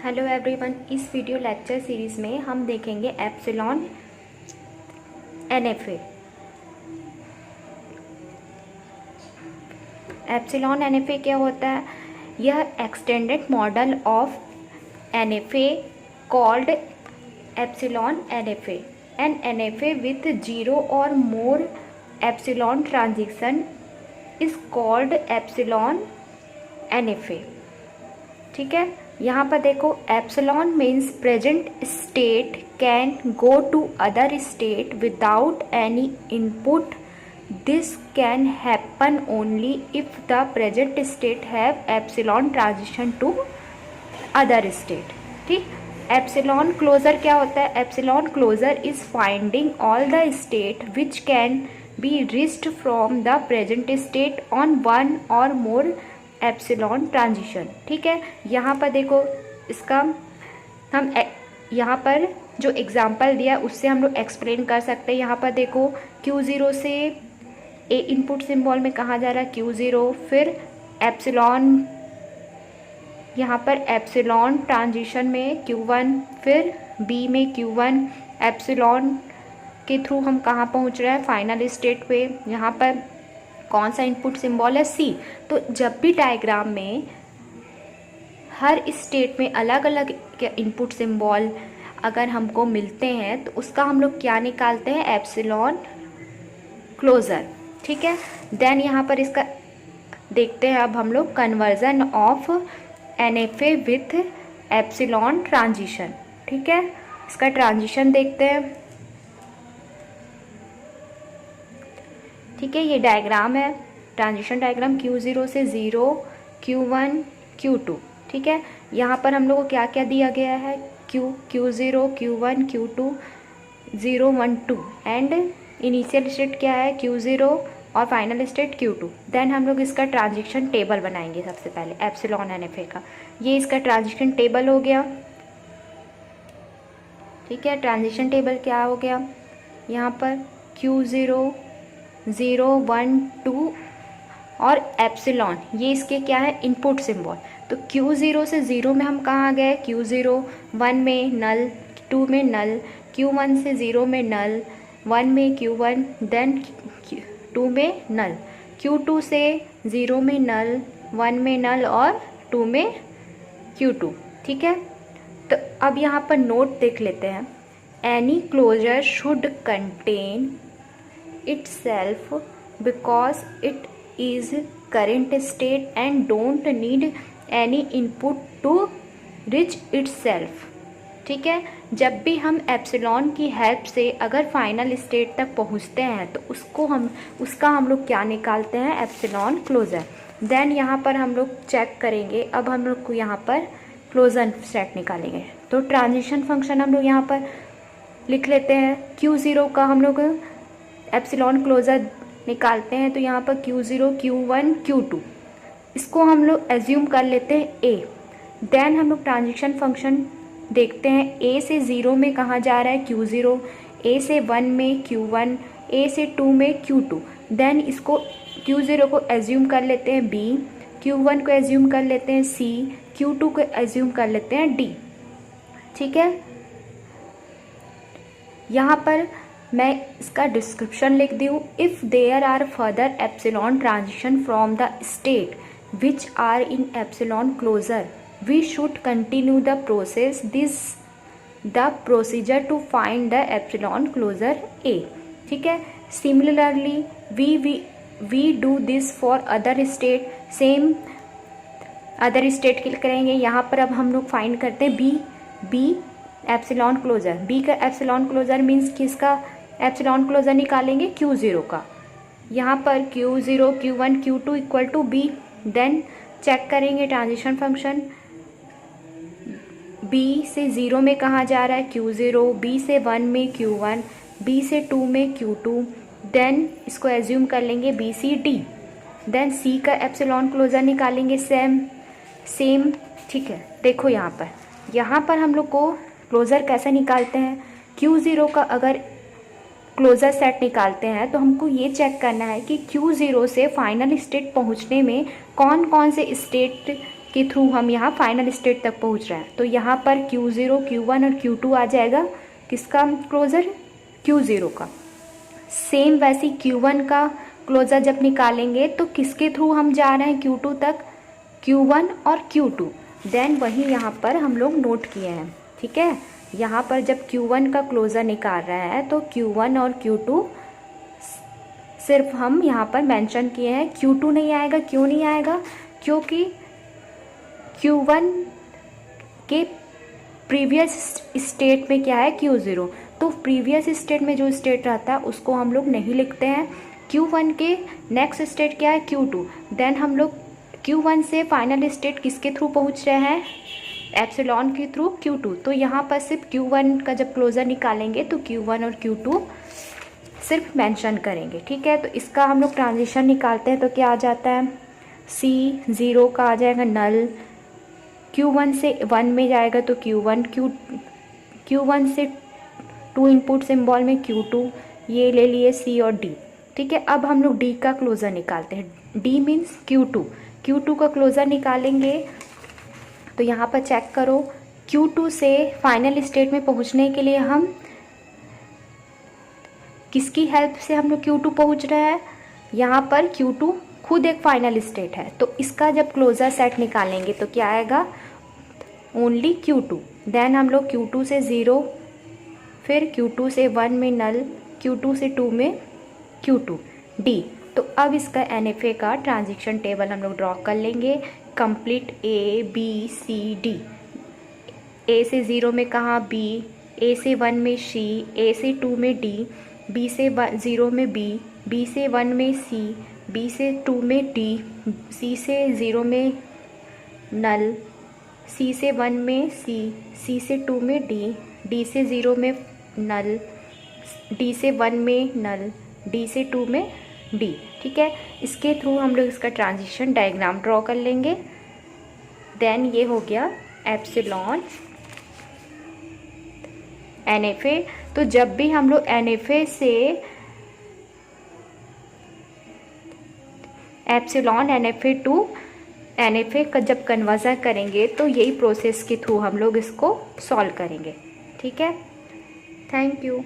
Hello everyone, इस video lecture series में हम देखेंगे एप्सिलॉन एनएफए। एप्सिलॉन एनएफए क्या होता है? यह extended model of NFA called epsilon NFA. An NFA with 0 और more epsilon transition is called epsilon NFA. ठीक है, यहाँ पर देखो, epsilon means present state can go to other state without any input. This can happen only if the present state have epsilon transition to other state. ठीक, epsilon closure क्या होता है? Epsilon closure is finding all the state which can be reached from the present state on one और more epsilon transition. ठीक है, यहाँ पर देखो, इसका हम यहाँ पर जो एग्जाम्पल दिया उससे हम लोग एक्सप्लेन कर सकते हैं। यहाँ पर देखो, Q0 से ए इनपुट सिंबल में कहा जा रहा है Q0, फिर एप्सिलॉन, यहाँ पर एप्सिलॉन ट्रांजिशन में Q1, फिर B में Q1, एप्सिलॉन के थ्रू हम कहाँ पहुँच रहे हैं? फाइनल स्टेट पे। यहाँ पर कौन सा इनपुट सिंबल है? C। तो जब भी डायग्राम में हर स्टेट में अलग अलग इनपुट सिंबल अगर हमको मिलते हैं तो उसका हम लोग क्या निकालते हैं? Epsilon closure. ठीक है, देन यहाँ पर इसका देखते हैं अब हम लोग conversion of NFA with epsilon transition. ठीक है, इसका ट्रांजिशन देखते हैं। ठीक है, ये डायग्राम है, ट्रांजिशन डायग्राम Q0 से 0, Q1, Q2। ठीक है, यहाँ पर हम लोग को क्या क्या दिया गया है? Q0, Q1, Q2, 0, 1, 2 and initial state क्या है? Q0 और फाइनल स्टेट Q2। देन हम लोग इसका ट्रांजिशन टेबल बनाएंगे सबसे पहले एप्सिलॉन एनएफए का। ये इसका ट्रांजिशन टेबल हो गया। ठीक है, ट्रांजिशन टेबल क्या हो गया? यहाँ पर Q0, 0, 1, 2 और एप्सिलॉन, ये इसके क्या है? Input symbol. तो Q0 से 0 में हम कहाँ गए? Q0, 1 में नल, 2 में नल, Q1 से 0 में नल, 1 में Q1, देन 2 में नल, Q2 से 0 में नल, 1 में नल और 2 में Q2। ठीक है, तो अब यहाँ पर नोट देख लेते हैं। Any closure should contain itself because it is current state and don't need any input to reach itself। ठीक है, जब भी हम एप्सिलॉन की हेल्प से अगर फाइनल स्टेट तक पहुंचते हैं तो उसका हम लोग क्या निकालते हैं? Epsilon closure. देन यहाँ पर हम लोग चेक करेंगे। अब हम लोग को यहाँ पर क्लोजर सेट निकालेंगे। तो ट्रांजिशन फंक्शन हम लोग यहाँ पर लिख लेते हैं। Q0 का हम लोग एप्सिलॉन क्लोजर निकालते हैं, तो यहाँ पर Q0, Q1, Q2 इसको हम लोग एज्यूम कर लेते हैं A। देन हम लोग ट्रांजिशन फंक्शन देखते हैं। A से 0 में कहाँ जा रहा है? Q0, A से 1 में Q1, A से 2 में Q2। देन इसको Q0 को एज्यूम कर लेते हैं B, Q1 को एज्यूम कर लेते हैं C, Q2 को एज्यूम कर लेते हैं D। ठीक है, यहाँ पर मैं इसका डिस्क्रिप्शन लिख दूँ। If there are further epsilon transition from the state which are in epsilon closure we should continue the process this the procedure to find the epsilon closure A. ठीक है, similarly we do this for other state. Same other state के लिए करेंगे। यहाँ पर अब हम लोग फाइंड करते हैं बी एप्सिलॉन क्लोजर। बी का एप्सिलॉन क्लोजर मीन्स किसका एप्सिलॉन क्लोजर निकालेंगे? Q0 का। यहाँ पर Q0, Q1, Q2 equal to B। Then check करेंगे ट्रांजिशन फंक्शन। B से 0 में कहाँ जा रहा है? Q0, B से 1 में Q1, B से 2 में Q2। देन इसको एज्यूम कर लेंगे BCD। देन C का एप्सिलॉन क्लोजर निकालेंगे सेम। ठीक है, देखो यहाँ पर हम लोग को क्लोजर कैसे निकालते हैं? Q0 का अगर क्लोजर सेट निकालते हैं तो हमको ये चेक करना है कि Q0 से फाइनल स्टेट पहुंचने में कौन कौन से स्टेट के थ्रू हम यहाँ फाइनल स्टेट तक पहुँच रहे हैं। तो यहाँ पर Q0, Q1 और Q2 आ जाएगा। किसका क्लोज़र? Q0 का। सेम वैसे Q1 का क्लोज़र जब निकालेंगे तो किसके थ्रू हम जा रहे हैं Q2 तक? Q1 और Q2। देन वही यहाँ पर हम लोग नोट किए हैं, ठीक है। यहाँ पर जब Q1 का क्लोज़र निकाल रहे हैं तो Q1 और Q2 सिर्फ हम यहाँ पर मेंशन किए हैं। Q2 नहीं आएगा। क्यों नहीं आएगा? क्योंकि Q1 के प्रीवियस स्टेट में क्या है? Q0। तो प्रीवियस स्टेट में जो स्टेट रहता है उसको हम लोग नहीं लिखते हैं। Q1 के नेक्स्ट स्टेट क्या है? Q2। देन हम लोग Q1 से फाइनल स्टेट किसके थ्रू पहुँच रहे हैं? एप्सिलॉन के थ्रू Q2। तो यहाँ पर सिर्फ Q1 का जब क्लोज़र निकालेंगे तो Q1 और Q2 सिर्फ मेंशन करेंगे, ठीक है। तो इसका हम लोग ट्रांजिशन निकालते हैं तो क्या आ जाता है? C0 का आ जाएगा नल। Q1 से 1 में जाएगा तो Q1, Q1 से 2 इनपुट सिंबल में Q2, ये ले लिए C और D, ठीक है। अब हम लोग D का क्लोज़र निकालते हैं। D मीन्स Q2 का क्लोज़र निकालेंगे तो यहाँ पर चेक करो, Q2 से फाइनल स्टेट में पहुँचने के लिए हम किसकी हेल्प से हम लोग Q2 पहुँच रहे हैं? यहाँ पर Q2 खुद एक फाइनल स्टेट है। तो इसका जब क्लोज़र सेट निकालेंगे तो क्या आएगा? Only Q2। देन हम लोग Q2 से 0, फिर Q2 से 1 में नल, Q2 से 2 में Q2, D। तो अब इसका NFA का ट्रांजिशन टेबल हम लोग ड्रॉ कर लेंगे। Complete A B C D। A से 0 में कहाँ? B, A से 1 में C, A से 2 में D, B से 0 में B, B से 1 में C, B से 2 में D, C से 0 में नल, C से 1 में C, C से 2 में D, D से 0 में नल, D से 1 में नल, D से 2 में D, ठीक है। इसके थ्रू हम लोग इसका ट्रांजिशन डायग्राम ड्रॉ कर लेंगे। देन ये हो गया एप्सिलॉन NFA। तो जब भी हम लोग NFA से एप्सिलॉन NFA टू NFA का जब कन्वर्जन करेंगे तो यही प्रोसेस के थ्रू हम लोग इसको सॉल्व करेंगे, ठीक है। Thank you.